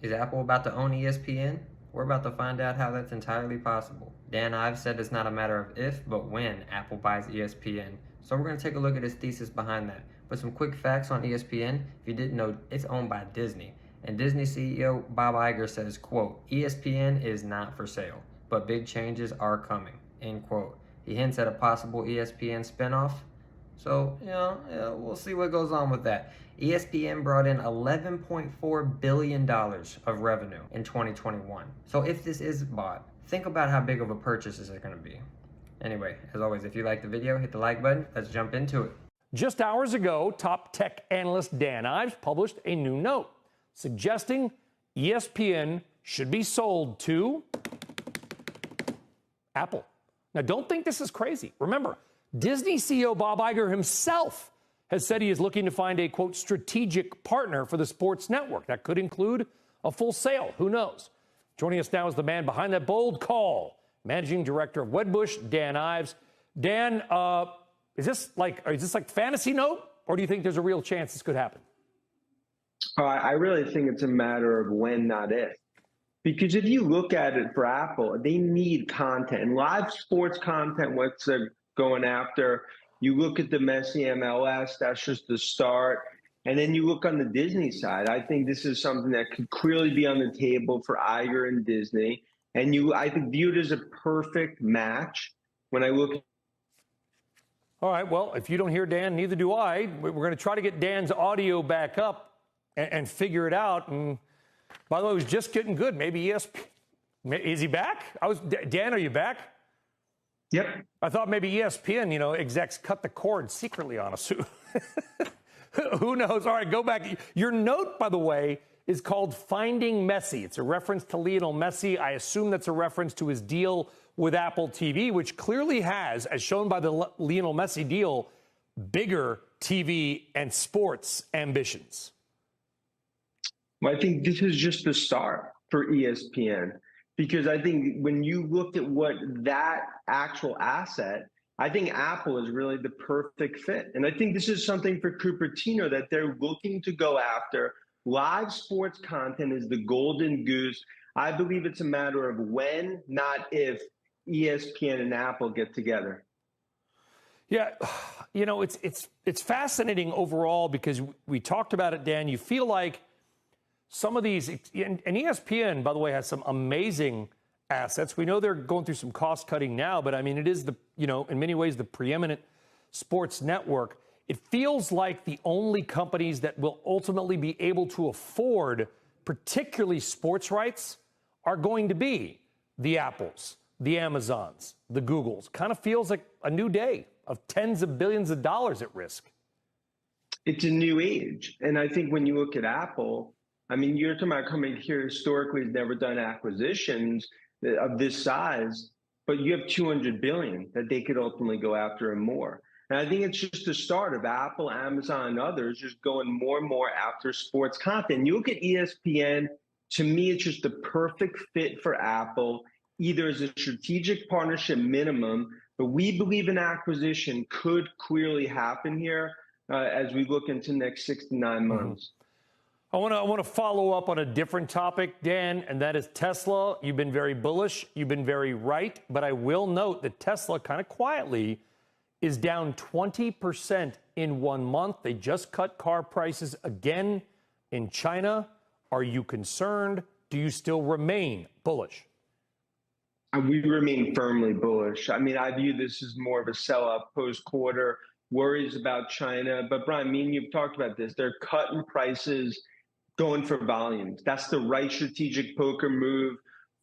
Is Apple about to own ESPN? We're about to find out how that's entirely possible. Dan Ives said it's not a matter of if, but when Apple buys ESPN. So we're going to take a look at his thesis behind that. But some quick facts on ESPN. If you didn't know, it's owned by Disney. And Disney CEO Bob Iger says, quote, ESPN is not for sale, but big changes are coming, end quote. He hints at a possible ESPN spinoff. So, we'll see what goes on with that. ESPN brought in $11.4 billion of revenue in 2021. So if this is bought, think about how big of a purchase is it going to be. Anyway, as always, if you like the video, hit the like button. Let's jump into it. Just hours ago, top tech analyst Dan Ives published a new note suggesting ESPN should be sold to Apple. Now, don't think this is crazy. Remember, Disney CEO Bob Iger himself has said he is looking to find a, quote, strategic partner for the sports network. That could include a full sale. Who knows? Joining us now is the man behind that bold call, Managing Director of Wedbush, Dan Ives. Dan, is this like fantasy note, or do you think there's a real chance this could happen? I really think it's a matter of when, not if. Because if you look at it for Apple, they need content. And live sports content, what's they're going after. You look at the Messi MLS, that's just the start. And then you look on the Disney side. I think this is something that could clearly be on the table for Iger and Disney. And I think view it as a perfect match when I look. All right, well, if you don't hear Dan, neither do I. We're going to try to get Dan's audio back up and figure it out. And by the way, it was just getting good. Maybe ESPN. Is he back? Dan, are you back? Yep. I thought maybe ESPN, execs cut the cord secretly on us. Who knows? All right, go back. Your note, by the way, is called Finding Messi. It's a reference to Lionel Messi. I assume that's a reference to his deal with Apple TV, which clearly has, as shown by the Lionel Messi deal, bigger TV and sports ambitions. Well, I think this is just the start for ESPN, because I think when you look at what that actual asset, I think Apple is really the perfect fit. And I think this is something for Cupertino that they're looking to go after. Live sports content is the golden goose. I believe it's a matter of when, not if, ESPN and Apple get together. Yeah, it's fascinating overall because we talked about it, Dan. You feel like some of these, and ESPN, by the way, has some amazing assets. We know they're going through some cost cutting now, but I mean, it is in many ways the preeminent sports network. It feels like the only companies that will ultimately be able to afford particularly sports rights are going to be the Apples, the Amazons, the Googles. Kind of feels like a new day of tens of billions of dollars at risk. It's a new age. And I think when you look at Apple, I mean, you're talking about coming here historically has never done acquisitions of this size, but you have 200 billion that they could ultimately go after and more. And I think it's just the start of Apple, Amazon, and others just going more and more after sports content. You look at ESPN, to me, it's just the perfect fit for Apple, either as a strategic partnership minimum, but we believe an acquisition could clearly happen here as we look into the next 6 to 9 months. I want to follow up on a different topic, Dan, and that is Tesla. You've been very bullish. You've been very right. But I will note that Tesla kind of quietly is down 20% in 1 month. They just cut car prices again in China. Are you concerned? Do you still remain bullish? We remain firmly bullish. I mean, I view this as more of a sell-off post-quarter, worries about China. But Brian, me and you've talked about this. They're cutting prices, going for volumes. That's the right strategic poker move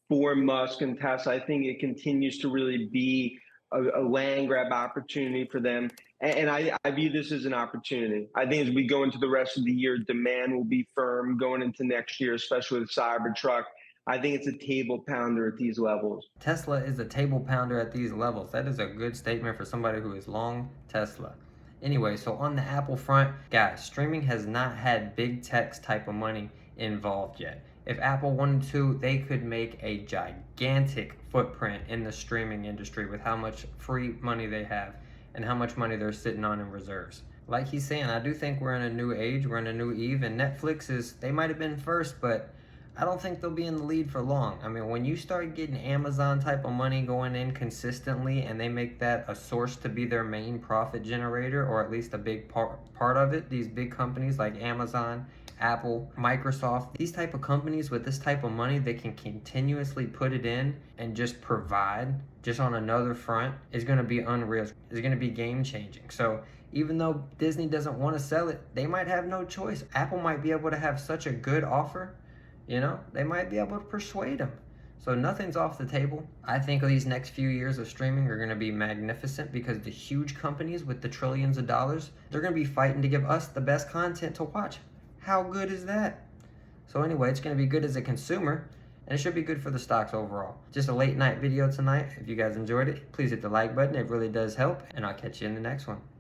for Musk and Tesla. I think it continues to really be a land grab opportunity for them. And I view this as an opportunity. I think as we go into the rest of the year, demand will be firm going into next year, especially with Cybertruck. I think it's a table pounder at these levels. Tesla is a table pounder at these levels. That is a good statement for somebody who is long Tesla. Anyway, so on the Apple front, guys, streaming has not had big tech's type of money involved yet. If Apple wanted to, they could make a gigantic footprint in the streaming industry with how much free money they have and how much money they're sitting on in reserves. Like he's saying, I do think we're in a new age, we're in a new Eve, and Netflix they might have been first, but I don't think they'll be in the lead for long. I mean, when you start getting Amazon type of money going in consistently and they make that a source to be their main profit generator, or at least a big part of it, these big companies like Amazon, Apple, Microsoft, these type of companies with this type of money that can continuously put it in and just provide just on another front is going to be unreal. It's going to be game changing. So even though Disney doesn't want to sell it, they might have no choice. Apple might be able to have such a good offer, they might be able to persuade them. So nothing's off the table. I think these next few years of streaming are going to be magnificent because the huge companies with the trillions of dollars, they're going to be fighting to give us the best content to watch. How good is that? So anyway, it's going to be good as a consumer, and it should be good for the stocks overall. Just a late night video tonight. If you guys enjoyed it, please hit the like button. It really does help, and I'll catch you in the next one.